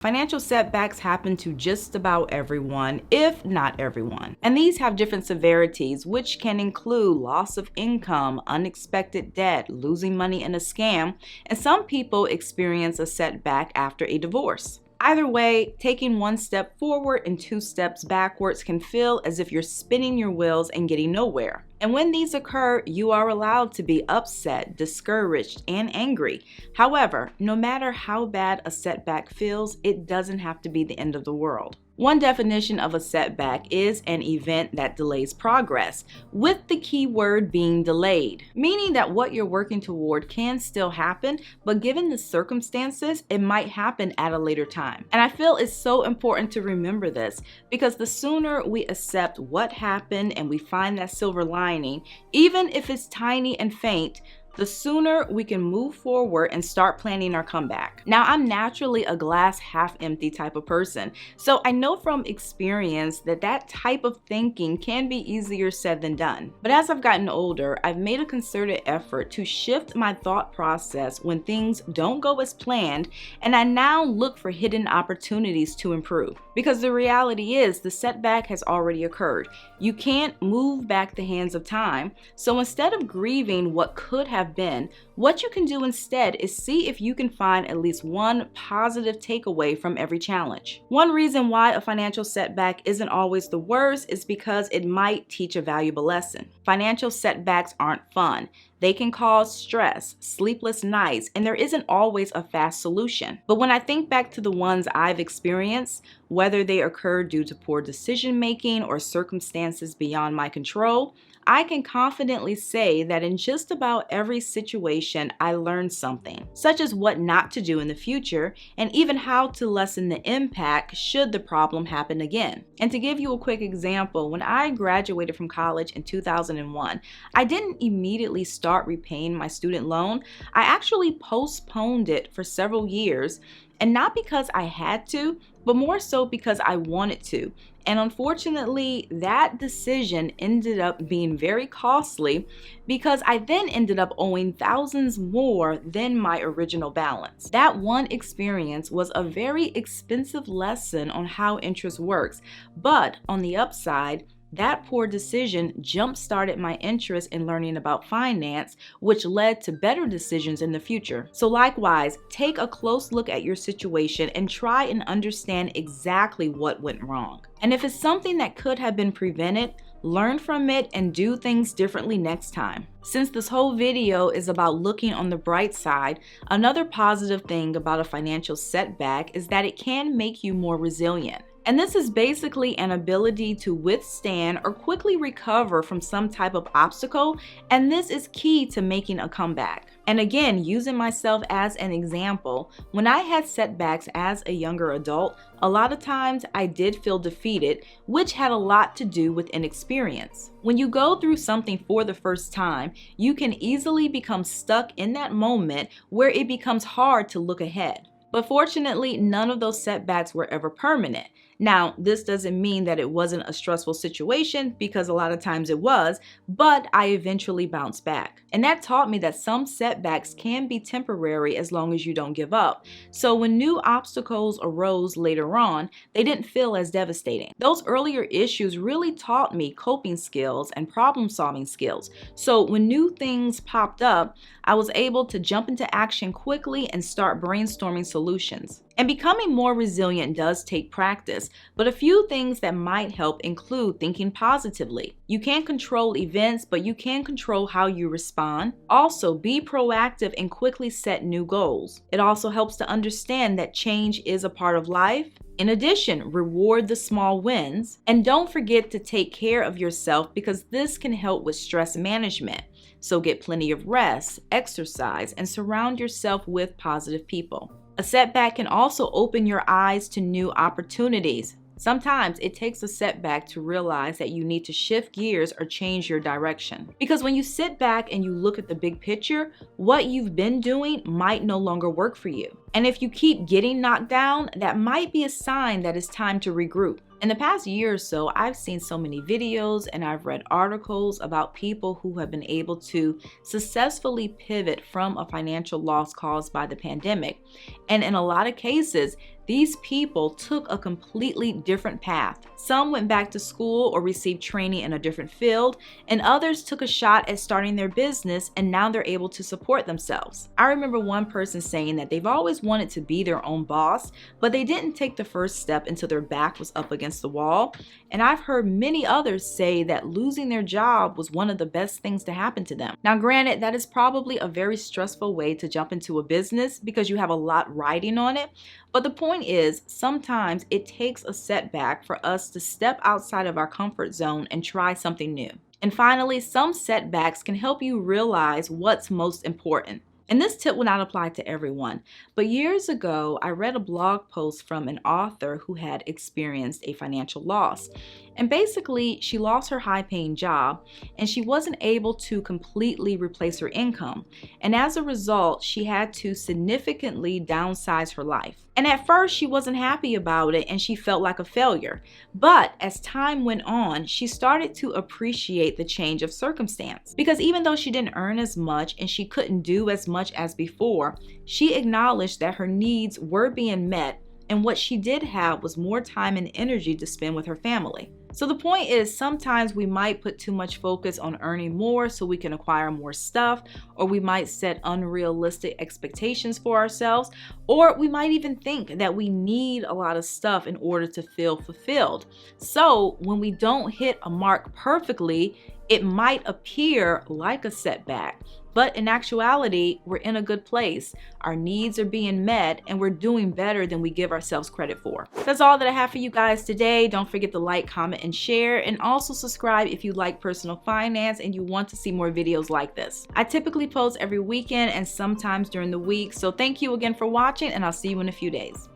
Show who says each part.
Speaker 1: Financial setbacks happen to just about everyone, if not everyone. And these have different severities, which can include loss of income, unexpected debt, losing money in a scam, and some people experience a setback after a divorce. Either way, taking one step forward and two steps backwards can feel as if you're spinning your wheels and getting nowhere. And when these occur, you are allowed to be upset, discouraged, and angry. However, no matter how bad a setback feels, it doesn't have to be the end of the world. One definition of a setback is an event that delays progress, with the key word being delayed, meaning that what you're working toward can still happen, but given the circumstances, it might happen at a later time. And I feel it's so important to remember this, because the sooner we accept what happened and we find that silver lining, even if it's tiny and faint, the sooner we can move forward and start planning our comeback. Now, I'm naturally a glass half empty type of person, so I know from experience that that type of thinking can be easier said than done. But as I've gotten older, I've made a concerted effort to shift my thought process when things don't go as planned, and I now look for hidden opportunities to improve. Because the reality is, the setback has already occurred. You can't move back the hands of time, so instead of grieving what could have been, what you can do instead is see if you can find at least one positive takeaway from every challenge. One reason why a financial setback isn't always the worst is because it might teach a valuable lesson. Financial setbacks aren't fun. They can cause stress, sleepless nights, and there isn't always a fast solution. But when I think back to the ones I've experienced, whether they occurred due to poor decision making or circumstances beyond my control, I can confidently say that in just about every situation, I learned something, such as what not to do in the future, and even how to lessen the impact should the problem happen again. And to give you a quick example, when I graduated from college in 2001, I didn't immediately start repaying my student loan. I actually postponed it for several years, and not because I had to, but more so because I wanted to. And unfortunately, that decision ended up being very costly because I then ended up owing thousands more than my original balance. That one experience was a very expensive lesson on how interest works, but on the upside, that poor decision jump-started my interest in learning about finance, which led to better decisions in the future. So likewise, take a close look at your situation and try and understand exactly what went wrong. And if it's something that could have been prevented, learn from it and do things differently next time. Since this whole video is about looking on the bright side, another positive thing about a financial setback is that it can make you more resilient. And this is basically an ability to withstand or quickly recover from some type of obstacle, and this is key to making a comeback. And again, using myself as an example, when I had setbacks as a younger adult, a lot of times I did feel defeated, which had a lot to do with inexperience. When you go through something for the first time, you can easily become stuck in that moment where it becomes hard to look ahead. But fortunately, none of those setbacks were ever permanent. Now, this doesn't mean that it wasn't a stressful situation, because a lot of times it was, but I eventually bounced back. And that taught me that some setbacks can be temporary as long as you don't give up. So when new obstacles arose later on, they didn't feel as devastating. Those earlier issues really taught me coping skills and problem-solving skills. So when new things popped up, I was able to jump into action quickly and start brainstorming solutions. And becoming more resilient does take practice, but a few things that might help include thinking positively. You can't control events, but you can control how you respond. Also, be proactive and quickly set new goals. It also helps to understand that change is a part of life. In addition, reward the small wins. And don't forget to take care of yourself, because this can help with stress management. So get plenty of rest, exercise, and surround yourself with positive people. A setback can also open your eyes to new opportunities. Sometimes it takes a setback to realize that you need to shift gears or change your direction. Because when you sit back and you look at the big picture, what you've been doing might no longer work for you. And if you keep getting knocked down, that might be a sign that it's time to regroup. In the past year or so, I've seen so many videos and I've read articles about people who have been able to successfully pivot from a financial loss caused by the pandemic. And in a lot of cases, these people took a completely different path. Some went back to school or received training in a different field, and others took a shot at starting their business, and now they're able to support themselves. I remember one person saying that they've always wanted to be their own boss, but they didn't take the first step until their back was up against the wall. And I've heard many others say that losing their job was one of the best things to happen to them. Now, granted, that is probably a very stressful way to jump into a business because you have a lot riding on it. But the point is, sometimes it takes a setback for us to step outside of our comfort zone and try something new. And finally, some setbacks can help you realize what's most important. And this tip will not apply to everyone, but years ago, I read a blog post from an author who had experienced a financial loss. And basically, she lost her high-paying job and she wasn't able to completely replace her income. And as a result, she had to significantly downsize her life. And at first, she wasn't happy about it and she felt like a failure. But as time went on, she started to appreciate the change of circumstance. Because even though she didn't earn as much and she couldn't do as much as before, she acknowledged that her needs were being met, and what she did have was more time and energy to spend with her family. So the point is, sometimes we might put too much focus on earning more so we can acquire more stuff, or we might set unrealistic expectations for ourselves, or we might even think that we need a lot of stuff in order to feel fulfilled. So when we don't hit a mark perfectly, it might appear like a setback. But in actuality, we're in a good place. Our needs are being met and we're doing better than we give ourselves credit for. That's all that I have for you guys today. Don't forget to like, comment, and share, and also subscribe if you like personal finance and you want to see more videos like this. I typically post every weekend and sometimes during the week. So thank you again for watching, and I'll see you in a few days.